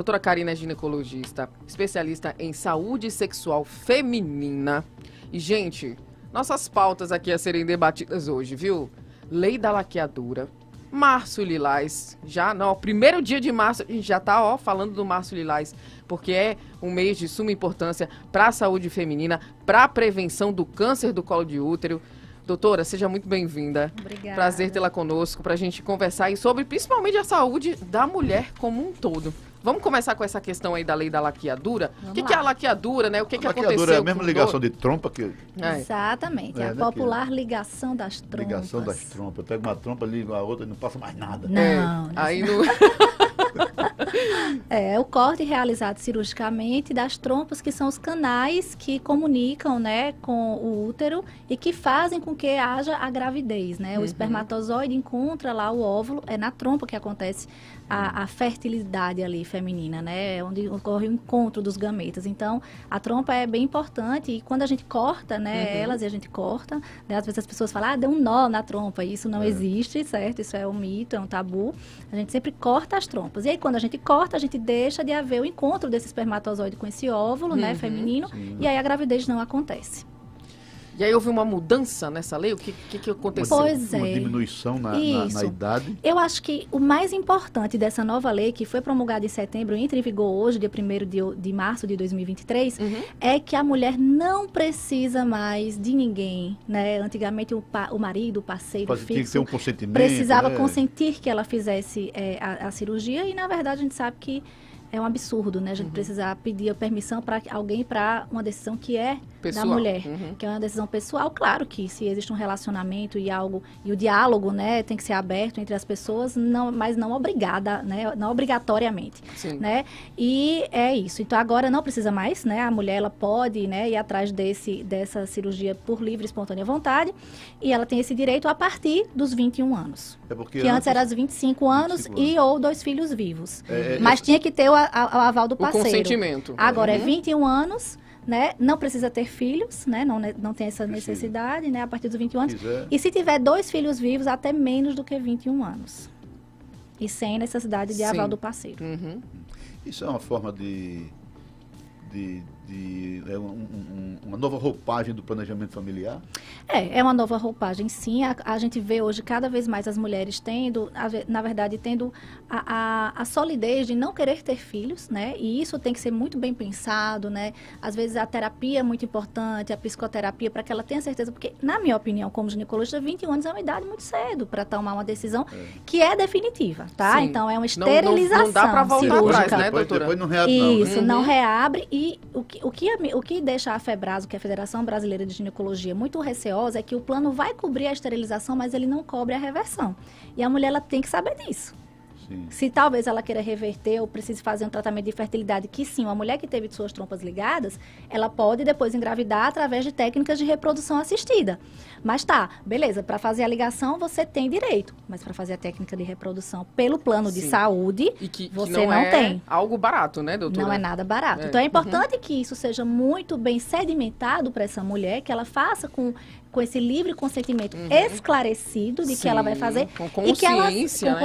Doutora Karina é ginecologista, especialista em saúde sexual feminina. E, gente, nossas pautas aqui a serem debatidas hoje, viu? Lei da laqueadura, Março Lilás, já não, primeiro dia de março, a gente já tá, falando do Março Lilás, porque é um mês de suma importância para a saúde feminina, para a prevenção do câncer do colo de útero. Doutora, seja muito bem-vinda. Obrigada. Prazer tê-la conosco para a gente conversar aí sobre principalmente a saúde da mulher como um todo. Vamos começar com essa questão aí da lei da laqueadura? O que é a laqueadura, né? O que aconteceu? A laqueadura é a mesma ligação de trompa que... Exatamente, a popular ligação das trompas. Ligação das trompas. Pega uma trompa, liga a outra e não passa mais nada. Não. Aí não... É o corte realizado cirurgicamente das trompas, que são os canais que comunicam, né, com o útero e que fazem com que haja a gravidez, né? O espermatozoide encontra lá o óvulo, é na trompa que acontece a fertilidade ali feminina, né? É onde ocorre o encontro dos gametas. Então, a trompa é bem importante e quando a gente corta, né, elas e a gente corta, né, às vezes as pessoas falam, deu um nó na trompa, isso não existe, certo? Isso é um mito, é um tabu. A gente sempre corta as trompas. E aí, quando a gente corta, a gente deixa de haver o encontro desse espermatozoide com esse óvulo, né, feminino, e aí a gravidez não acontece. E aí houve uma mudança nessa lei? O que aconteceu? Pois é. Uma diminuição na idade. Eu acho que o mais importante dessa nova lei, que foi promulgada em setembro e entra em vigor hoje, dia 1º de março de 2023, é que a mulher não precisa mais de ninguém, né? Antigamente o marido, o parceiro fixo, tinha que ter um consentimento, precisava consentir que ela fizesse a cirurgia e, na verdade, a gente sabe que é um absurdo, né? A gente precisar pedir a permissão para alguém para uma decisão que é pessoal, da mulher, que é uma decisão pessoal. Claro que se existe um relacionamento e o diálogo, né, tem que ser aberto entre as pessoas, mas não obrigada, né? Não obrigatoriamente, né? E é isso. Então agora não precisa mais, né? A mulher ela pode, né, ir atrás dessa cirurgia por livre e espontânea vontade e ela tem esse direito a partir dos 21 anos. Que antes era os 25 anos ou 2 filhos vivos. Mas tinha que ter o aval do parceiro. O consentimento. Agora é 21 anos, né? Não precisa ter filhos, né? Não tem essa necessidade, né? A partir dos 21 anos. E se tiver 2 filhos vivos, até menos do que 21 anos. E sem necessidade de aval do parceiro. Isso é uma forma uma nova roupagem do planejamento familiar? É uma nova roupagem, sim. A gente vê hoje cada vez mais as mulheres tendo a solidez de não querer ter filhos, né? E isso tem que ser muito bem pensado, né? Às vezes a terapia é muito importante, a psicoterapia, para que ela tenha certeza, porque, na minha opinião, como ginecologista, 21 anos é uma idade muito cedo para tomar uma decisão que é definitiva, tá? Sim. Então, é uma esterilização não dá para voltar cirúrgica. atrás, né, doutora? Depois não reabre, isso, não reabre. E o que deixa a FEBRASO, que é a Federação Brasileira de Ginecologia, muito receosa é que o plano vai cobrir a esterilização, mas ele não cobre a reversão. E a mulher ela tem que saber disso. Se talvez ela queira reverter ou precise fazer um tratamento de fertilidade, que sim, uma mulher que teve suas trompas ligadas, ela pode depois engravidar através de técnicas de reprodução assistida. Mas beleza, para fazer a ligação você tem direito, mas para fazer a técnica de reprodução pelo plano de saúde, você não tem. Algo barato, né, doutora? Não é nada barato. Então é importante que isso seja muito bem sedimentado para essa mulher, que ela faça com esse livre consentimento esclarecido de que ela vai fazer. Com consciência,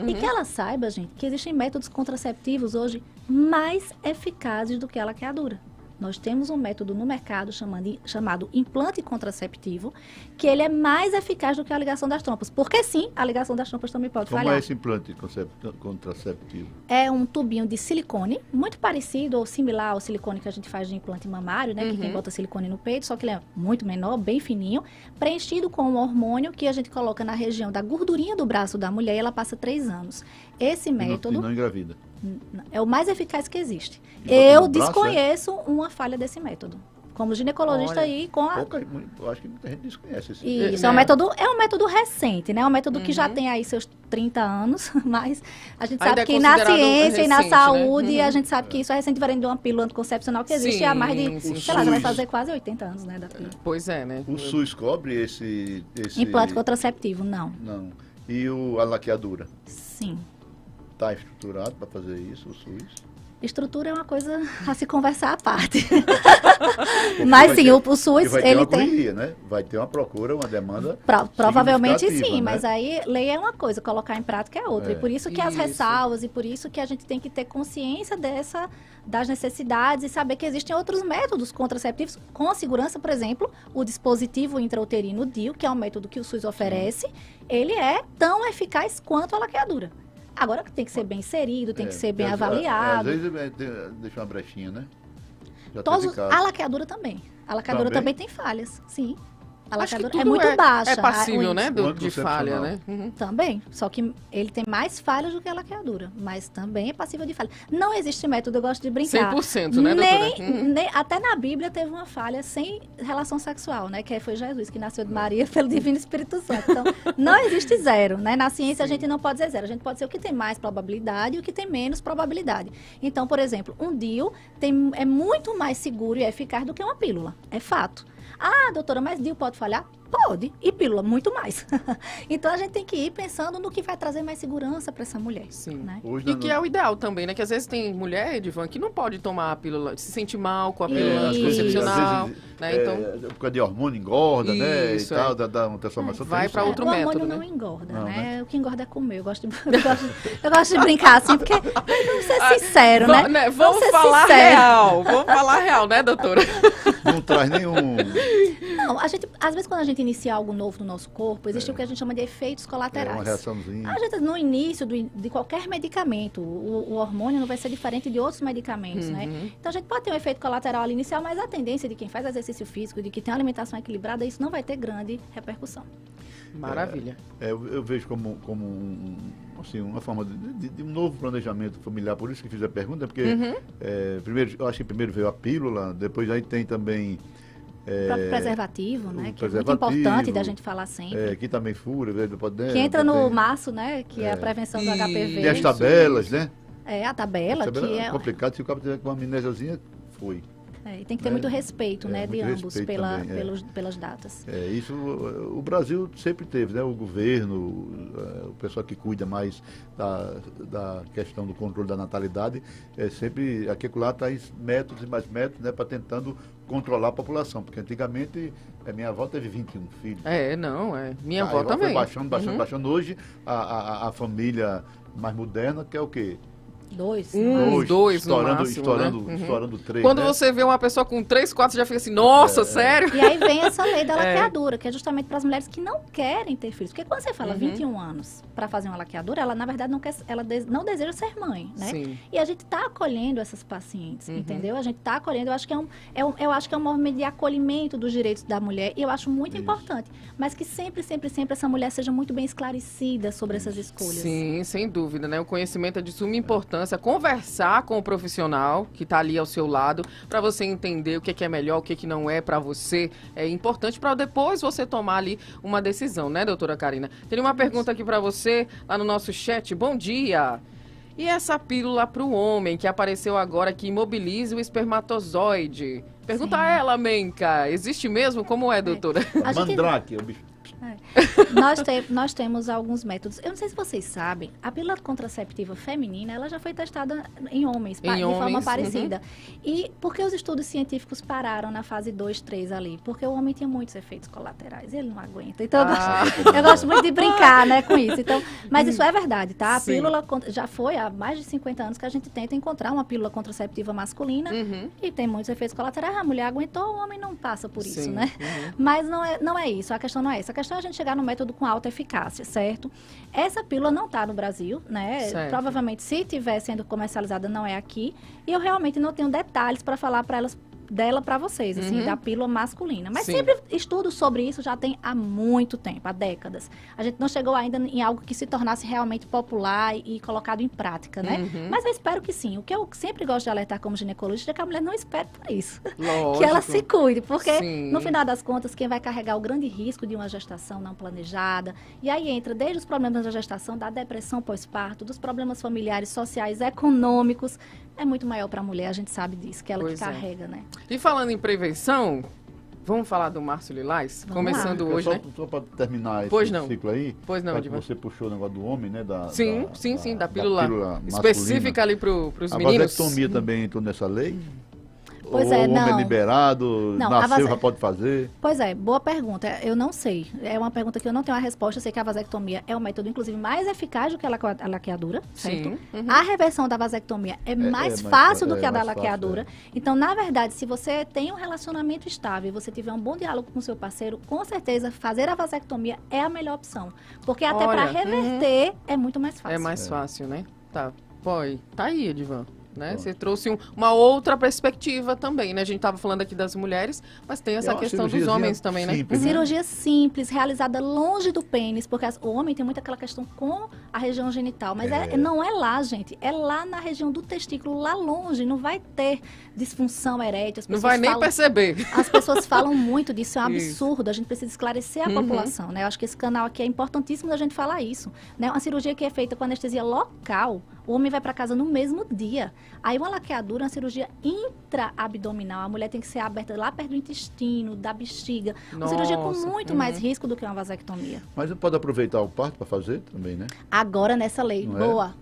e que ela saiba, gente, que existem métodos contraceptivos hoje mais eficazes do que a laqueadura. Nós temos um método no mercado chamado implante contraceptivo, que ele é mais eficaz do que a ligação das trompas. Porque sim, a ligação das trompas também pode falhar. Como é esse implante contraceptivo? É um tubinho de silicone, muito parecido ou similar ao silicone que a gente faz de implante mamário, né? Que quem bota silicone no peito, só que ele é muito menor, bem fininho, preenchido com um hormônio que a gente coloca na região da gordurinha do braço da mulher e ela passa 3 anos. Esse método... E não engravida. É o mais eficaz que existe. E eu desconheço uma falha desse método. Como ginecologista eu acho que muita gente desconhece esse método. Isso, é um método recente, né? É um método que já tem aí seus 30 anos, mas a gente sabe que na ciência e na saúde, a gente sabe que isso é recente, diferente de uma pílula anticoncepcional que existe há mais de, sei lá, já vai fazer quase 80 anos, né? Da pílula. Pois é, né? O SUS cobre esse... Implante contraceptivo, não. Não. E a laqueadura? Sim. Está estruturado para fazer isso, o SUS? Estrutura é uma coisa a se conversar à parte. Mas sim, o SUS, ele tem... né? Vai ter uma procura, uma demanda provavelmente sim, né? Mas aí lei é uma coisa, colocar em prática é outra. E por isso que as ressalvas, e por isso que a gente tem que ter consciência das necessidades e saber que existem outros métodos contraceptivos com segurança. Por exemplo, o dispositivo intrauterino DIU, que é um método que o SUS oferece, ele é tão eficaz quanto a laqueadura. Agora tem que ser bem inserido, tem que ser bem avaliado. Às vezes deixa uma brechinha, né? A laqueadura também. A laqueadura também tem falhas, sim. A laqueadura é muito baixa. É passível, né, de falha, né? Uhum. Também, só que ele tem mais falhas do que a laqueadura, mas também é passível de falha. Não existe método, eu gosto de brincar. 100%, né, doutora? Até na Bíblia teve uma falha sem relação sexual, né, que foi Jesus, que nasceu de Maria pelo Divino Espírito Santo. Então, não existe zero, né? Na ciência a gente não pode dizer zero, a gente pode ser o que tem mais probabilidade e o que tem menos probabilidade. Então, por exemplo, um DIU é muito mais seguro e eficaz do que uma pílula, é fato. Ah, doutora, mas DIU pode falhar? Pode. E pílula, muito mais. Então, a gente tem que ir pensando no que vai trazer mais segurança para essa mulher. Sim. Né? E que é o ideal também, né? Que às vezes tem mulher, Edivan, que não pode tomar a pílula, se sente mal com a pílula anticoncepcional. Né? Então, por causa de hormônio engorda, né? E tal, dá uma transformação. Vai para outro método, né? O hormônio não engorda, né? O que engorda é comer. Eu gosto de brincar assim, porque vamos ser sinceros, né? Vamos falar real. Vamos falar real, né, doutora? Não traz nenhum... Não, às vezes quando a gente inicia algo novo no nosso corpo, existe o que a gente chama de efeitos colaterais. Uma reaçãozinha. No início de qualquer medicamento, o hormônio não vai ser diferente de outros medicamentos, né? Então a gente pode ter um efeito colateral ali inicial, mas a tendência de quem faz exercício físico, de que tem uma alimentação equilibrada, isso não vai ter grande repercussão. Maravilha. Eu vejo como assim, uma forma de um novo planejamento familiar, por isso que fiz a pergunta, porque primeiro, eu acho que primeiro veio a pílula, depois aí tem também... O próprio preservativo, né? Que é muito importante da gente falar sempre. Que também fura, que entra no março, né? Que é a prevenção do HPV. Tem as tabelas, né? A tabela que é complicado, se o cara tiver com uma amnésiazinha, foi. E tem que ter muito respeito, né, de ambos pelas datas. Isso o Brasil sempre teve, né? O governo, o pessoal que cuida mais da questão do controle da natalidade, sempre aqui lá traz métodos e mais métodos, né, para tentando controlar a população, porque antigamente minha avó teve 21 filhos. Minha avó também. Foi baixando. Hoje a família mais moderna quer o quê? Dois estourando 3. Quando você vê uma pessoa com 3, 4, você já fica assim, nossa, sério? E aí vem essa lei da laqueadura, que é justamente para as mulheres que não querem ter filhos. Porque quando você fala 21 anos para fazer uma laqueadura, ela na verdade não deseja ser mãe, né? Sim. E a gente está acolhendo essas pacientes, entendeu? A gente está acolhendo, eu acho que eu acho que é um movimento de acolhimento dos direitos da mulher, e eu acho muito importante. Mas que sempre essa mulher seja muito bem esclarecida sobre essas escolhas. Sim, sem dúvida, né? O conhecimento é de suma importância. Conversar com o profissional que está ali ao seu lado, para você entender o que é melhor, o que não é para você. É importante para depois você tomar ali uma decisão, né, doutora Karina? Tem uma pergunta aqui para você, lá no nosso chat. Bom dia! E essa pílula para o homem que apareceu agora, que imobiliza o espermatozoide? Pergunta a ela, Menka. Existe mesmo? Como é, doutora? Mandrake, o bicho. Nós temos alguns métodos. Eu não sei se vocês sabem, a pílula contraceptiva feminina, ela já foi testada em homens, de forma parecida. E por que os estudos científicos pararam na fase 2, 3 ali? Porque o homem tinha muitos efeitos colaterais, ele não aguenta. Então, eu gosto muito de brincar, né, com isso. Então, mas isso é verdade, tá? A pílula já foi há mais de 50 anos que a gente tenta encontrar uma pílula contraceptiva masculina e tem muitos efeitos colaterais. A mulher aguentou, o homem não passa por isso, né? Mas não é isso, a questão não é essa. A questão é a gente chegar no método com alta eficácia, certo? Essa pílula não está no Brasil, né? Certo. Provavelmente, se estiver sendo comercializada, não é aqui. E eu realmente não tenho detalhes para falar dela para vocês, assim, da pílula masculina. Mas sempre estudos sobre isso já tem há muito tempo, há décadas. A gente não chegou ainda em algo que se tornasse realmente popular e colocado em prática, né? Mas eu espero que sim. O que eu sempre gosto de alertar como ginecologista é que a mulher não espere por isso. Lógico. Que ela se cuide, porque no final das contas, quem vai carregar o grande risco de uma gestação não planejada, e aí entra desde os problemas da gestação, da depressão pós-parto, dos problemas familiares, sociais, econômicos, é muito maior para a mulher, a gente sabe disso, que ela que carrega, né? E falando em prevenção, Vamos falar do Márcio Lilás? Começando lá. hoje, né? Só para terminar esse ciclo aí. Pois não, Diva. Você puxou o negócio do homem, né? Da pílula específica ali para os meninos. A vasectomia também entrou nessa lei? Pois o é, homem não. é liberado, não, nasceu, já pode fazer? Pois é, boa pergunta. Eu não sei. É uma pergunta que eu não tenho a resposta. Eu sei que a vasectomia é um método, inclusive, mais eficaz do que a laqueadura, certo? Sim. Uhum. A reversão da vasectomia é mais fácil do que a da laqueadura. Então, na verdade, se você tem um relacionamento estável e você tiver um bom diálogo com o seu parceiro, com certeza, fazer a vasectomia é a melhor opção. Porque até para reverter é muito mais fácil. É mais fácil, né? Tá. Tá aí, Edivan. Né? Você trouxe uma outra perspectiva também, né? A gente estava falando aqui das mulheres, mas tem essa questão dos homens também, simples, né? Cirurgia simples, realizada longe do pênis, porque o homem tem muito aquela questão com a região genital, mas não é lá, gente, é lá na região do testículo, lá longe, não vai ter disfunção erétil. Não vai nem perceber. As pessoas falam muito disso, é um absurdo, a gente precisa esclarecer a população, né? Eu acho que esse canal aqui é importantíssimo da gente falar isso, né? Uma cirurgia que é feita com anestesia local, o homem vai para casa no mesmo dia. Aí uma laqueadura, uma cirurgia intra-abdominal, a mulher tem que ser aberta lá perto do intestino, da bexiga. Uma cirurgia com muito mais risco do que uma vasectomia. Mas pode aproveitar o parto para fazer também, né? Agora nessa lei,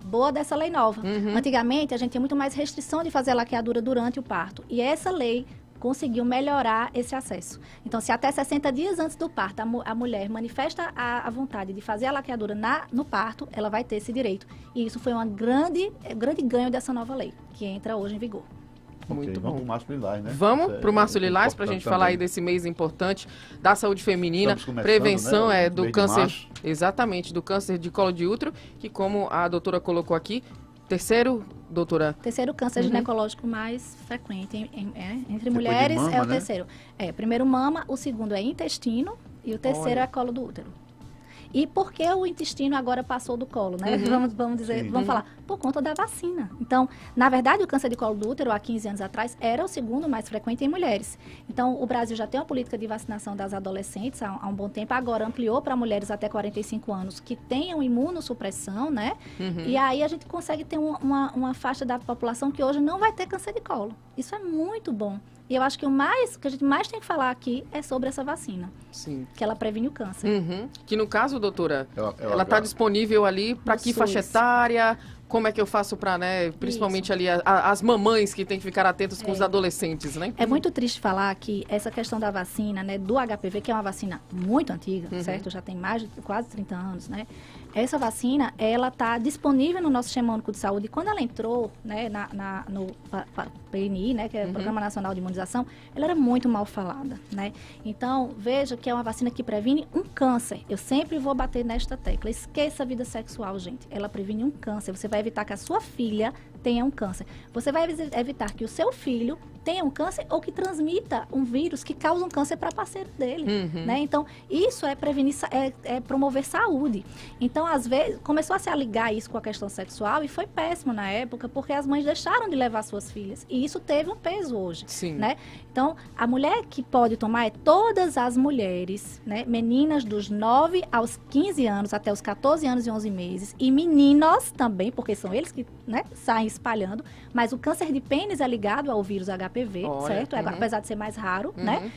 boa dessa lei nova. Antigamente a gente tinha muito mais restrição de fazer a laqueadura durante o parto. E essa lei conseguiu melhorar esse acesso. Então, se até 60 dias antes do parto a mulher manifesta a vontade de fazer a laqueadura no parto, ela vai ter esse direito. E isso foi um grande ganho dessa nova lei, que entra hoje em vigor. Muito bom. Vamos para o Márcio Lilás, né? Vamos para o Márcio Lilás para a gente falar aí desse mês importante da saúde feminina, prevenção do câncer, exatamente, do câncer de colo de útero, que como a doutora colocou aqui, terceiro câncer ginecológico mais frequente entre mulheres mama, é o terceiro. Primeiro mama, o segundo é intestino e o terceiro é colo do útero. E por que o intestino agora passou do colo, né? Vamos falar, por conta da vacina. Então, na verdade, o câncer de colo do útero, há 15 anos atrás, era o segundo mais frequente em mulheres. Então, o Brasil já tem uma política de vacinação das adolescentes há um bom tempo, agora ampliou para mulheres até 45 anos que tenham imunossupressão, né? E aí a gente consegue ter uma faixa da população que hoje não vai ter câncer de colo. Isso é muito bom. E eu acho que que a gente mais tem que falar aqui é sobre essa vacina. Sim. Que ela previne o câncer. Que no caso, doutora, ela está disponível ali para que faixa etária? Como é que eu faço para, né, principalmente ali as mamães que têm que ficar atentas com os adolescentes, né? É muito triste falar que essa questão da vacina, né, do HPV, que é uma vacina muito antiga, certo? Já tem mais de quase 30 anos, né? Essa vacina, ela está disponível no nosso Sistema Único de Saúde. E quando ela entrou, né, no PNI, né, que é o Programa Nacional de Imunização, ela era muito mal falada, né? Então, veja que é uma vacina que previne um câncer. Eu sempre vou bater nesta tecla. Esqueça a vida sexual, gente. Ela previne um câncer. Você vai evitar que a sua filha tenha um câncer. Você vai evitar que o seu filho tenha um câncer ou que transmita um vírus que causa um câncer para parceiro dele, né? Então, isso é prevenir, é promover saúde. Então, às vezes, começou a se ligar isso com a questão sexual e foi péssimo na época, porque as mães deixaram de levar suas filhas. E isso teve um peso hoje, né? Então, a mulher que pode tomar é todas as mulheres, né? Meninas dos 9 aos 15 anos, até os 14 anos e 11 meses. E meninos também, porque são eles que, né, saem espalhando. Mas o câncer de pênis é ligado ao vírus HPV, certo? Apesar de ser mais raro, né?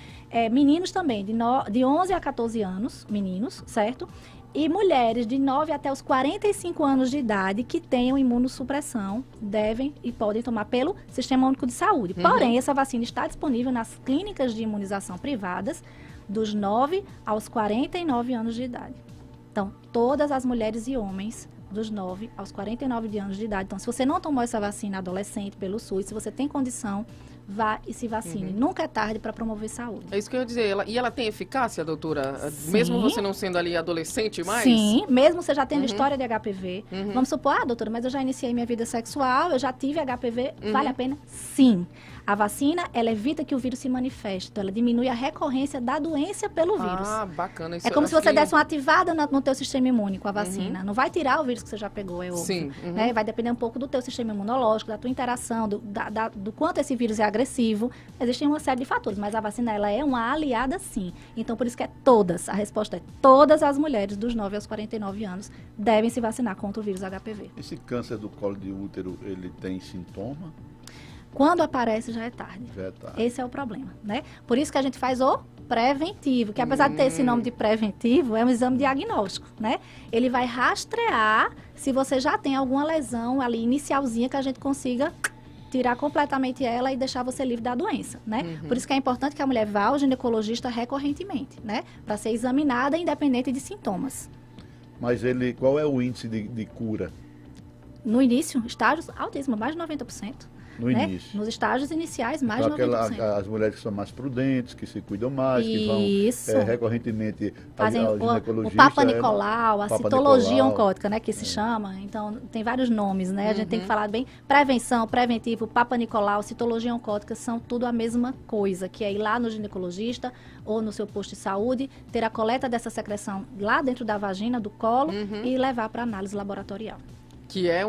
Meninos também, de 11 a 14 anos, meninos, certo? E mulheres de 9 até os 45 anos de idade que tenham imunossupressão devem e podem tomar pelo Sistema Único de Saúde. Porém, essa vacina está disponível nas clínicas de imunização privadas dos 9 aos 49 anos de idade. Então, todas as mulheres e homens dos 9 aos 49 anos de idade. Então, se você não tomou essa vacina adolescente pelo SUS, se você tem condição, vá e se vacine. Nunca é tarde para promover saúde. É isso que eu ia dizer. E ela tem eficácia, doutora? Sim. Mesmo você não sendo ali adolescente mais? Sim, mesmo você já tendo história de HPV. Vamos supor, doutora, mas eu já iniciei minha vida sexual, eu já tive HPV, vale a pena? Sim. A vacina, ela evita que o vírus se manifeste. Então, ela diminui a recorrência da doença pelo vírus. Ah, bacana. Isso é como se você desse uma ativada no teu sistema imune com a vacina. Não vai tirar o vírus que você já pegou, é óbvio. Sim. Né? Vai depender um pouco do teu sistema imunológico, da tua interação, do quanto esse vírus é agressivo. Existem uma série de fatores, mas a vacina, ela é uma aliada, sim. Então, por isso que a resposta é todas as mulheres dos 9 aos 49 anos devem se vacinar contra o vírus HPV. Esse câncer do colo de útero, ele tem sintoma? Quando aparece, já é tarde. Esse é o problema, né? Por isso que a gente faz o preventivo, que apesar de ter esse nome de preventivo, é um exame diagnóstico, né? Ele vai rastrear se você já tem alguma lesão ali inicialzinha que a gente consiga tirar completamente ela e deixar você livre da doença, né? Por isso que é importante que a mulher vá ao ginecologista recorrentemente, né? Para ser examinada independente de sintomas. Mas qual é o índice de cura? No início, estágios altíssimos, mais de 90%. No início. Nos estágios iniciais, mais de 90%. As mulheres que são mais prudentes, que se cuidam mais, que vão recorrentemente fazem ao ginecologista. O Papa Nicolau, a citologia oncótica, né, que se chama. Então, tem vários nomes, né? A gente tem que falar bem. Prevenção, preventivo, Papa Nicolau, citologia oncótica, são tudo a mesma coisa, que é ir lá no ginecologista ou no seu posto de saúde, ter a coleta dessa secreção lá dentro da vagina, do colo, e levar para análise laboratorial. Que é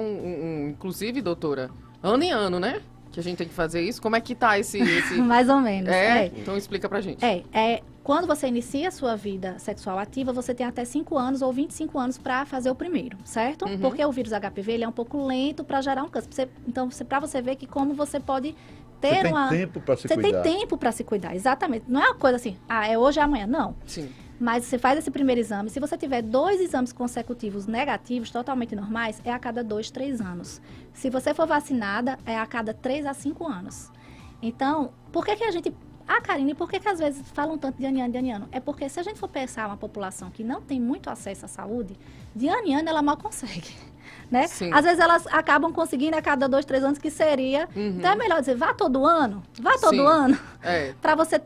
inclusive, doutora, ano em ano, né? Que a gente tem que fazer isso. Como é que tá esse... Mais ou menos. Então explica pra gente. Quando você inicia a sua vida sexual ativa, você tem até 5 anos ou 25 anos para fazer o primeiro, certo? Porque o vírus HPV, ele é um pouco lento para gerar um câncer. Então, para você ver que como você pode ter Você tem tempo para se cuidar. Você tem tempo para se cuidar, exatamente. Não é uma coisa assim, é hoje ou amanhã, não. Sim. Mas você faz esse primeiro exame. Se você tiver 2 exames consecutivos negativos, totalmente normais, é a cada 2, 3 anos. Se você for vacinada, é a cada 3 a 5 anos. Então, por que a gente... Karine, por que às vezes falam tanto de ano em ano? É porque se a gente for pensar uma população que não tem muito acesso à saúde, de ano em ano ela mal consegue, né? Sim. Às vezes elas acabam conseguindo a cada 2, 3 anos, que seria... Então é melhor dizer, vá todo ano, para você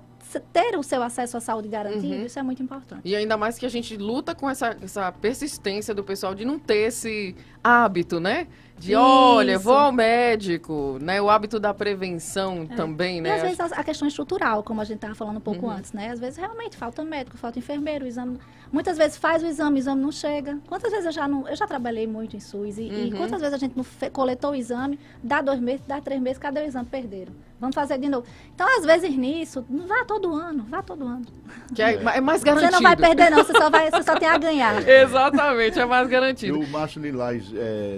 ter o seu acesso à saúde garantido, isso é muito importante. E ainda mais que a gente luta com essa persistência do pessoal de não ter esse hábito, né? De, olha, vou ao médico, né? O hábito da prevenção também, né? E às vezes a questão estrutural, como a gente estava falando um pouco antes, né? Às vezes realmente falta médico, falta enfermeiro, o exame... Muitas vezes faz o exame não chega. Quantas vezes eu já trabalhei muito em SUS e quantas vezes a gente não coletou o exame, dá 2 meses, dá 3 meses, cadê o exame? Perderam. Vamos fazer de novo. Então, às vezes nisso, vá todo ano. Que é mais garantido. Você não vai perder não, você só tem a ganhar. Exatamente, é mais garantido. E o Márcio Lilás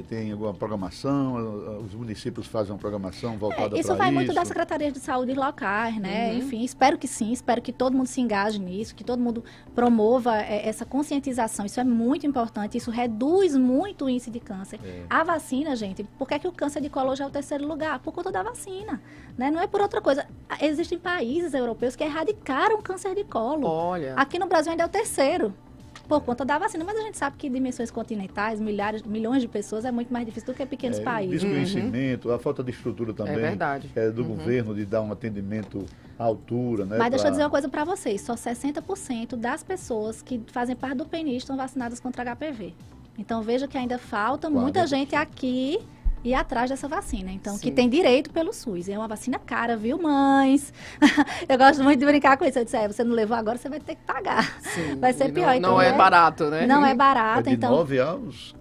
tem alguma programação? Os municípios fazem uma programação voltada para isso? Isso vai muito das secretarias de saúde locais, né? Enfim, espero que sim, espero que todo mundo se engaje nisso, que todo mundo promova essa conscientização. Isso é muito importante, isso reduz muito o índice de câncer. A vacina, gente, por que o câncer de colo hoje é o 3º lugar? Por conta da vacina, né? Não é por outra coisa. Existem países europeus que erradicaram o câncer de colo. Olha. Aqui no Brasil ainda é o 3º. Por conta da vacina, mas a gente sabe que dimensões continentais, milhões de pessoas, é muito mais difícil do que pequenos países. O desconhecimento, a falta de estrutura também. É verdade. Do governo de dar um atendimento à altura, né? Mas deixa eu dizer uma coisa para vocês, só 60% das pessoas que fazem parte do PNI estão vacinadas contra HPV. Então veja que ainda falta muita gente aqui ir atrás dessa vacina, então, que tem direito pelo SUS. É uma vacina cara, viu, mães? Eu gosto muito de brincar com isso. Eu disse, você não levou agora, você vai ter que pagar. Sim. Vai ser pior. Não é barato, né? Não é barato. É de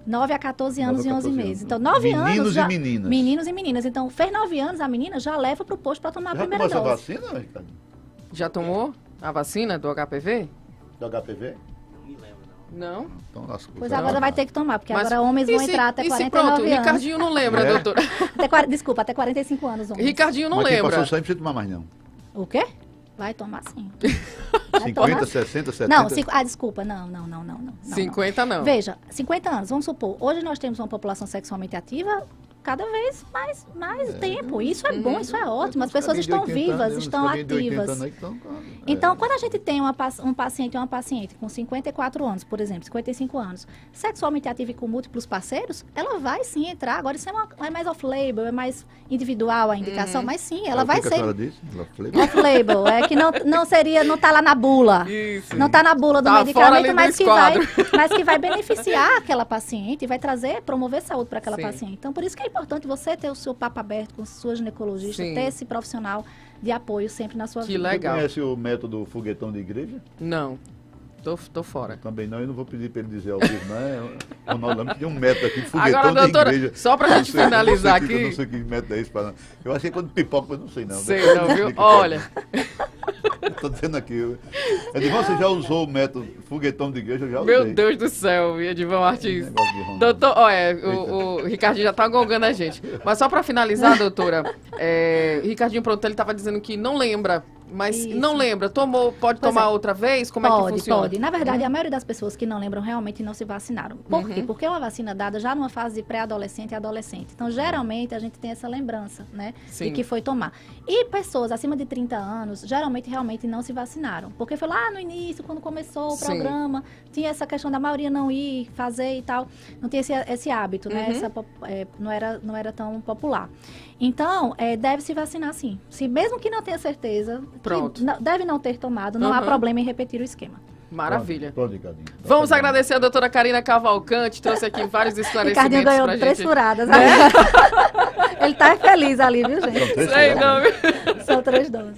9 a 14 anos e 11 meses. Então, 9 anos... Meninos e meninas. Meninos e meninas. Então, fez 9 anos, a menina já leva pro posto para tomar a primeira dose. Já tomou essa vacina, Ricardo? Já tomou a vacina do HPV? Do HPV? Não? Então, pois agora vai ter que tomar, porque agora homens vão entrar até 49 anos. Ricardinho não lembra, doutora. Desculpa, até 45 anos homens. Ricardinho não lembra. Mas quem passou sangue não precisa tomar mais, não. O quê? Vai tomar sim. 50, 60, 70? Não, desculpa, não. 50 não. Veja, 50 anos, vamos supor, hoje nós temos uma população sexualmente ativa cada vez mais tempo. Isso é bom, isso é ótimo. As pessoas estão vivas, estão ativas. Então, quando a gente tem um paciente ou uma paciente com 54 anos, por exemplo, 55 anos, sexualmente ativa e com múltiplos parceiros, ela vai sim entrar. Agora, isso é mais off-label, é mais individual a indicação, mas sim, ela vai ser... Off-label, é que não está lá na bula. Isso. Não está na bula do medicamento, mas que vai beneficiar aquela paciente e vai promover saúde para aquela paciente. Então, por isso que é importante você ter o seu papo aberto com a sua ginecologista, ter esse profissional de apoio sempre na sua vida. Que legal. Você conhece o método foguetão de igreja? Não. Tô fora. Também não, eu não vou pedir para ele dizer ao vivo, né? O Ronaldo tinha um método aqui, foguetão agora, doutora, de igreja. só pra gente finalizar aqui. Eu não sei que método é esse. Eu achei quando pipoca, mas não sei não. Sei não, viu? Olha... Estou dizendo aqui. Edivan, você já usou o método foguetão de igreja? Eu já usei. Meu Deus do céu, Edivan Martins. Doutor, olha, o Ricardinho já tá gongando a gente. Mas só para finalizar, doutora, Ricardinho pronto, ele estava dizendo que não lembra. Mas isso. Não lembra, pode tomar outra vez? Como é que funciona? Pode. Na verdade, a maioria das pessoas que não lembram realmente não se vacinaram. Por quê? Porque é uma vacina dada já numa fase de pré-adolescente e adolescente. Então, geralmente, a gente tem essa lembrança, né? Sim. De que foi tomar. E pessoas acima de 30 anos, geralmente, realmente não se vacinaram. Porque foi lá no início, quando começou o programa, tinha essa questão da maioria não ir, fazer e tal. Não tinha esse hábito, né? Não era tão popular. Então, deve se vacinar sim. Se mesmo que não tenha certeza, deve não ter tomado, não há problema em repetir o esquema. Maravilha. Pode, vamos agradecer a doutora Karina Cavalcante, trouxe aqui vários esclarecimentos pra gente. Ricardinho ganhou 3 furadas. Né? Ele tá feliz ali, viu, gente? Sei não, viu? São 3 doses.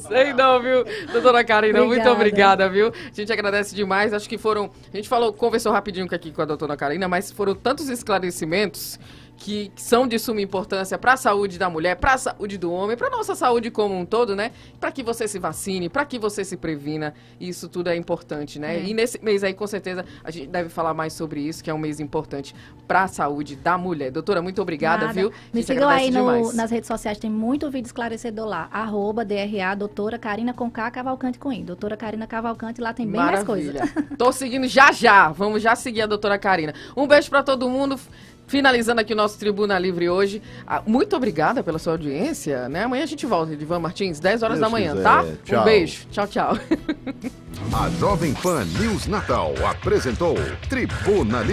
Sei não, viu, doutora Karina? Muito obrigada, viu? A gente agradece demais. Acho que a gente conversou rapidinho aqui com a doutora Karina, mas foram tantos esclarecimentos que são de suma importância para a saúde da mulher, para a saúde do homem, para a nossa saúde como um todo, né? Para que você se vacine, para que você se previna. Isso tudo é importante, né? E nesse mês aí, com certeza, a gente deve falar mais sobre isso, que é um mês importante para a saúde da mulher. Doutora, muito obrigada, viu? Me sigam aí nas redes sociais, tem muito vídeo esclarecedor lá. @DRA, doutora Karina com K, Cavalcante com I. Doutora Karina Cavalcante, lá tem bem mais coisa. Tô seguindo já. Vamos já seguir a doutora Karina. Um beijo para todo mundo. Finalizando aqui o nosso Tribuna Livre hoje. Muito obrigada pela sua audiência, né? Amanhã a gente volta, Edivan Martins, 10 horas da manhã, tá? Tchau. Um beijo. Tchau. A Jovem Pan News Natal apresentou Tribuna Livre.